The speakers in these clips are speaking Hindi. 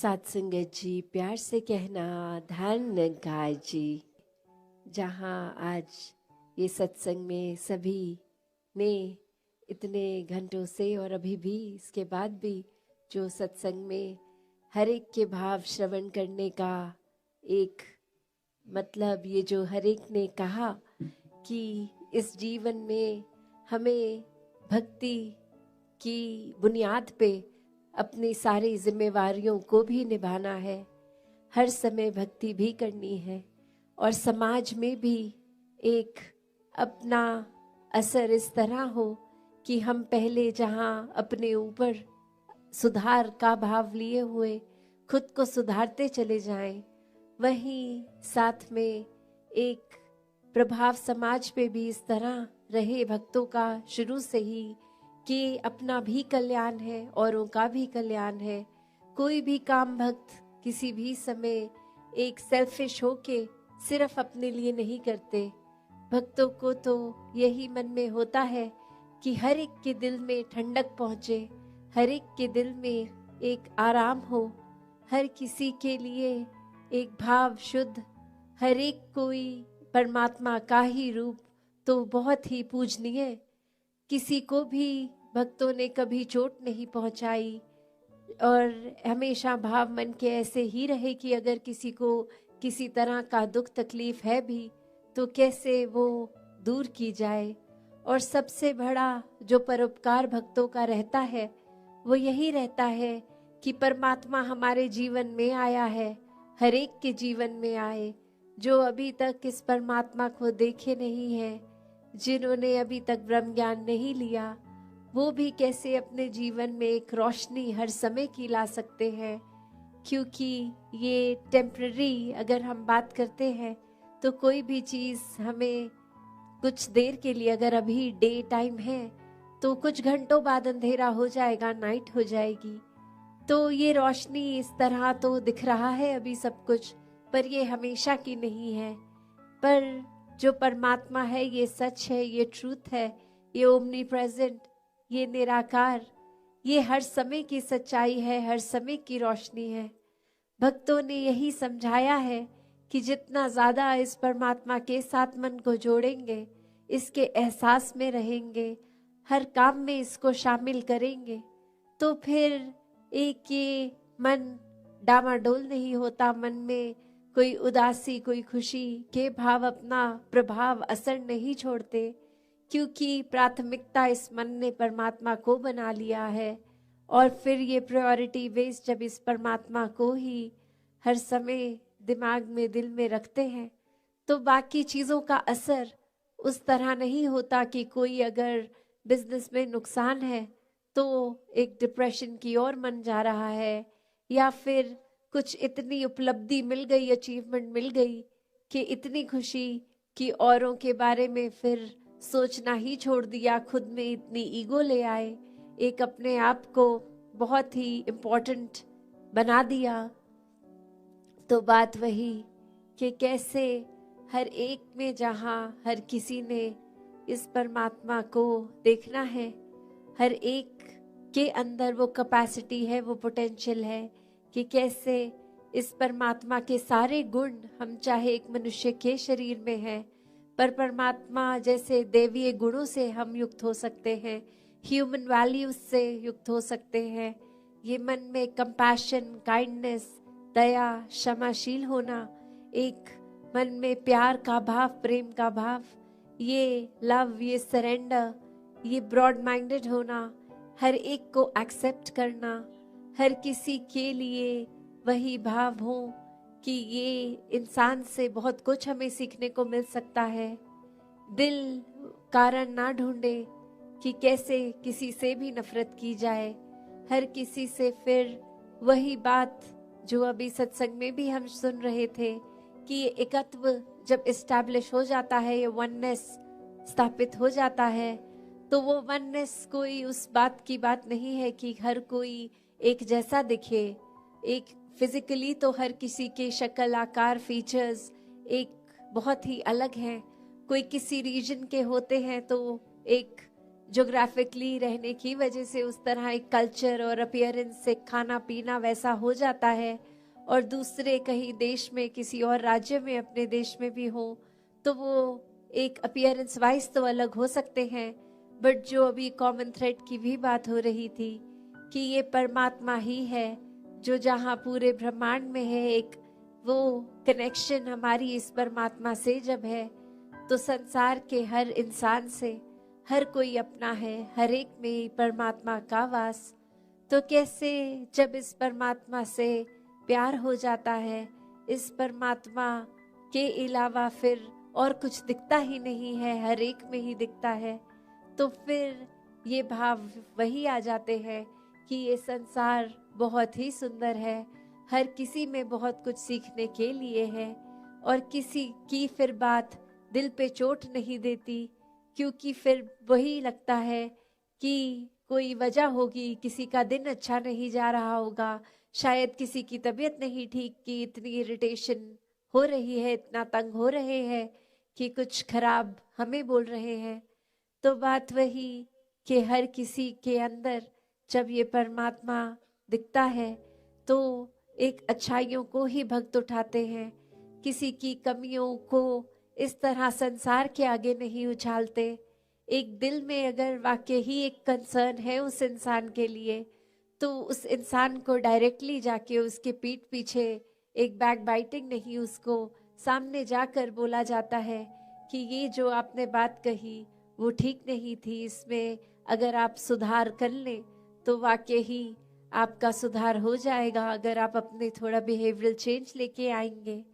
सात संगत जी, प्यार से कहना धन्यकार जी। जहाँ आज ये सत्संग में सभी ने इतने घंटों से और अभी भी इसके बाद भी जो सत्संग में हर एक के भाव श्रवण करने का एक मतलब, ये जो हर एक ने कहा कि इस जीवन में हमें भक्ति की बुनियाद पे अपनी सारी जिम्मेवारियों को भी निभाना है, हर समय भक्ति भी करनी है और समाज में भी एक अपना असर इस तरह हो कि हम पहले जहाँ अपने ऊपर सुधार का भाव लिए हुए खुद को सुधारते चले जाएं, वहीं साथ में एक प्रभाव समाज पे भी इस तरह रहे भक्तों का शुरू से ही कि अपना भी कल्याण है, औरों का भी कल्याण है। कोई भी काम भक्त किसी भी समय एक सेल्फिश होके सिर्फ अपने लिए नहीं करते। भक्तों को तो यही मन में होता है कि हर एक के दिल में ठंडक पहुँचे, हर एक के दिल में एक आराम हो, हर किसी के लिए एक भाव शुद्ध, हर एक कोई परमात्मा का ही रूप तो बहुत ही पूजनीय। किसी को भी भक्तों ने कभी चोट नहीं पहुंचाई और हमेशा भाव मन के ऐसे ही रहे कि अगर किसी को किसी तरह का दुख तकलीफ है भी तो कैसे वो दूर की जाए। और सबसे बड़ा जो परोपकार भक्तों का रहता है वो यही रहता है कि परमात्मा हमारे जीवन में आया है, हर एक के जीवन में आए। जो अभी तक इस परमात्मा को देखे नहीं है, जिन्होंने अभी तक ब्रह्म ज्ञान नहीं लिया, वो भी कैसे अपने जीवन में एक रोशनी हर समय की ला सकते हैं। क्योंकि ये टेम्पररी अगर हम बात करते हैं तो कोई भी चीज़ हमें कुछ देर के लिए, अगर अभी डे टाइम है तो कुछ घंटों बाद अंधेरा हो जाएगा, नाइट हो जाएगी। तो ये रोशनी इस तरह तो दिख रहा है अभी सब कुछ, पर ये हमेशा की नहीं है। पर जो परमात्मा है ये सच है, ये ट्रूथ है, ये ओमनी प्रेजेंट, ये निराकार, ये हर समय की सच्चाई है, हर समय की रोशनी है। भक्तों ने यही समझाया है कि जितना ज़्यादा इस परमात्मा के साथ मन को जोड़ेंगे, इसके एहसास में रहेंगे, हर काम में इसको शामिल करेंगे, तो फिर एक ये मन डामाडोल नहीं होता, मन में कोई उदासी कोई खुशी के भाव अपना प्रभाव असर नहीं छोड़ते। क्योंकि प्राथमिकता इस मन ने परमात्मा को बना लिया है और फिर ये प्रायोरिटी बेस जब इस परमात्मा को ही हर समय दिमाग में दिल में रखते हैं तो बाकी चीज़ों का असर उस तरह नहीं होता कि कोई अगर बिजनेस में नुकसान है तो एक डिप्रेशन की ओर मन जा रहा है, या फिर कुछ इतनी उपलब्धि मिल गई, अचीवमेंट मिल गई कि इतनी खुशी कि औरों के बारे में फिर सोचना ही छोड़ दिया, खुद में इतनी ईगो ले आए, एक अपने आप को बहुत ही इम्पोर्टेंट बना दिया। तो बात वही कि कैसे हर एक में जहाँ हर किसी ने इस परमात्मा को देखना है, हर एक के अंदर वो कैपेसिटी है, वो पोटेंशियल है कि कैसे इस परमात्मा के सारे गुण, हम चाहे एक मनुष्य के शरीर में हैं पर परमात्मा जैसे देवीय गुणों से हम युक्त हो सकते हैं, ह्यूमन वैल्यूज से युक्त हो सकते हैं। ये मन में कंपैशन, काइंडनेस, दया, क्षमाशील होना, एक मन में प्यार का भाव, प्रेम का भाव, ये लव, ये सरेंडर, ये ब्रॉड माइंडेड होना, हर एक को एक्सेप्ट करना, हर किसी के लिए वही भाव हो कि ये इंसान से बहुत कुछ हमें सीखने को मिल सकता है। दिल कारण ना ढूंढे कि कैसे किसी से भी नफरत की जाए, हर किसी से फिर वही बात जो अभी सत्संग में भी हम सुन रहे थे कि ये एकत्व जब इस्टेब्लिश हो जाता है, ये वननेस स्थापित हो जाता है, तो वो वननेस कोई उस बात की बात नहीं है कि हर कोई एक जैसा दिखे। एक फिजिकली तो हर किसी के शक्ल, आकार, फीचर्स एक बहुत ही अलग हैं। कोई किसी रीजन के होते हैं तो एक ज्योग्राफिकली रहने की वजह से उस तरह एक कल्चर और अपीयरेंस से खाना पीना वैसा हो जाता है, और दूसरे कहीं देश में किसी और राज्य में अपने देश में भी हो तो वो एक अपीयरेंस वाइज तो अलग हो सकते हैं, बट जो अभी कॉमन थ्रेड की भी बात हो रही थी कि ये परमात्मा ही है जो जहाँ पूरे ब्रह्मांड में है, एक वो कनेक्शन हमारी इस परमात्मा से जब है तो संसार के हर इंसान से हर कोई अपना है, हर एक में परमात्मा का वास। तो कैसे जब इस परमात्मा से प्यार हो जाता है, इस परमात्मा के अलावा फिर और कुछ दिखता ही नहीं है, हर एक में ही दिखता है, तो फिर ये भाव वही आ जाते हैं कि ये संसार बहुत ही सुंदर है, हर किसी में बहुत कुछ सीखने के लिए है, और किसी की फिर बात दिल पे चोट नहीं देती, क्योंकि फिर वही लगता है कि कोई वजह होगी, किसी का दिन अच्छा नहीं जा रहा होगा, शायद किसी की तबीयत नहीं ठीक कि इतनी इरिटेशन हो रही है, इतना तंग हो रहे हैं कि कुछ खराब हमें बोल रहे हैं। तो बात वही कि हर किसी के अंदर जब ये परमात्मा दिखता है तो एक अच्छाइयों को ही भक्त उठाते हैं, किसी की कमियों को इस तरह संसार के आगे नहीं उछालते। एक दिल में अगर वाकई ही एक कंसर्न है उस इंसान के लिए तो उस इंसान को डायरेक्टली जाके उसके पीठ पीछे एक बैक बाइटिंग नहीं, उसको सामने जाकर बोला जाता है कि ये जो आपने बात कही वो ठीक नहीं थी, इसमें अगर आप सुधार कर लें तो वाकई ही आपका सुधार हो जाएगा, अगर आप अपने थोड़ा बिहेवियरल चेंज लेके आएंगे।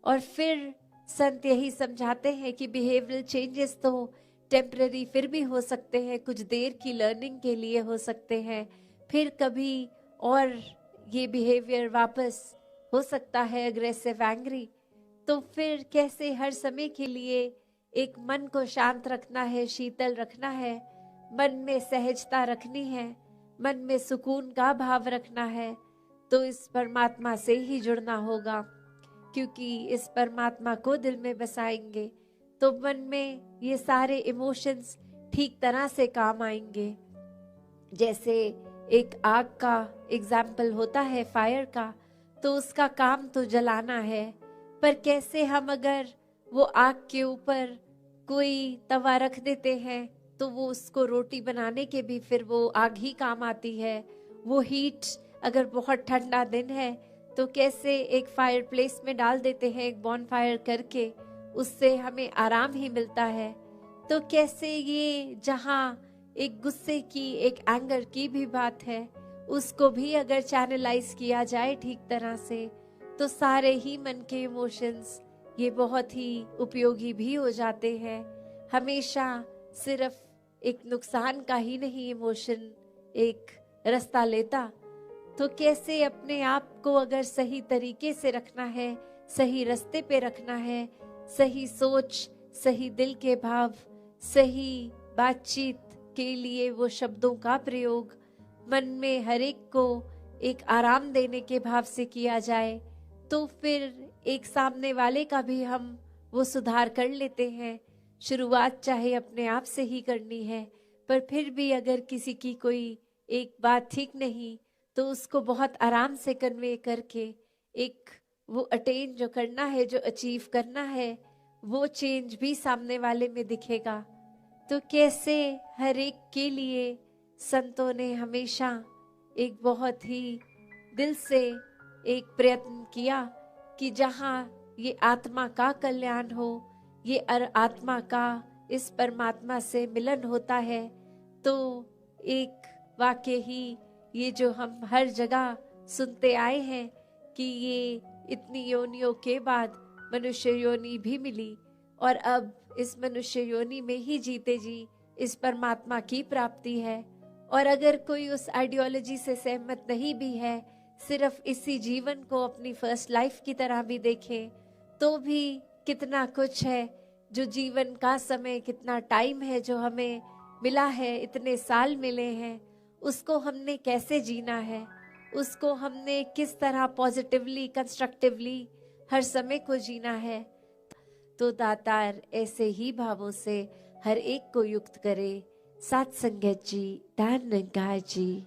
और फिर संत यही समझाते हैं कि बिहेवियरल चेंजेस तो टेम्पररी फिर भी हो सकते हैं, कुछ देर की लर्निंग के लिए हो सकते हैं, फिर कभी और ये बिहेवियर वापस हो सकता है अग्रेसिव एंग्री। तो फिर कैसे हर समय के लिए एक मन को शांत रखना है, शीतल रखना है, मन में सहजता रखनी है, मन में सुकून का भाव रखना है, तो इस परमात्मा से ही जुड़ना होगा, क्योंकि इस परमात्मा को दिल में बसाएंगे तो मन में ये सारे इमोशंस ठीक तरह से काम आएंगे। जैसे एक आग का एग्जाम्पल होता है फायर का, तो उसका काम तो जलाना है, पर कैसे हम अगर वो आग के ऊपर कोई तवा रख देते हैं तो वो उसको रोटी बनाने के भी फिर वो आग ही काम आती है। वो हीट अगर बहुत ठंडा दिन है तो कैसे एक फायर प्लेस में डाल देते हैं, एक बॉन फायर करके, उससे हमें आराम ही मिलता है। तो कैसे ये जहाँ एक गुस्से की, एक एंगर की भी बात है, उसको भी अगर चैनलाइज किया जाए ठीक तरह से तो सारे ही मन के इमोशंस ये बहुत ही उपयोगी भी हो जाते हैं। हमेशा सिर्फ एक नुकसान का ही नहीं इमोशन एक रास्ता लेता, तो कैसे अपने आप को अगर सही तरीके से रखना है, सही रास्ते पे रखना है, सही सोच, सही दिल के भाव, सही बातचीत के लिए वो शब्दों का प्रयोग मन में हर एक को एक आराम देने के भाव से किया जाए, तो फिर एक सामने वाले का भी हम वो सुधार कर लेते हैं। शुरुआत चाहे अपने आप से ही करनी है, पर फिर भी अगर किसी की कोई एक बात ठीक नहीं तो उसको बहुत आराम से कन्वे करके एक वो अटेन जो करना है, जो अचीव करना है, वो चेंज भी सामने वाले में दिखेगा। तो कैसे हर एक के लिए संतों ने हमेशा एक बहुत ही दिल से एक प्रयत्न किया कि जहाँ ये आत्मा का कल्याण हो, ये आत्मा का इस परमात्मा से मिलन होता है, तो एक वाकई ही ये जो हम हर जगह सुनते आए हैं कि ये इतनी योनियों के बाद मनुष्य योनि भी मिली और अब इस मनुष्य योनि में ही जीते जी इस परमात्मा की प्राप्ति है। और अगर कोई उस आइडियोलॉजी से सहमत नहीं भी है, सिर्फ इसी जीवन को अपनी फर्स्ट लाइफ की तरह भी देखें, तो भी कितना कुछ है जो जीवन का समय, कितना टाइम है जो हमें मिला है, इतने साल मिले हैं, उसको हमने कैसे जीना है, उसको हमने किस तरह पॉजिटिवली, कंस्ट्रक्टिवली हर समय को जीना है। तो दातार ऐसे ही भावों से हर एक को युक्त करे, सात संगत जी, ध्यान निगाह जी,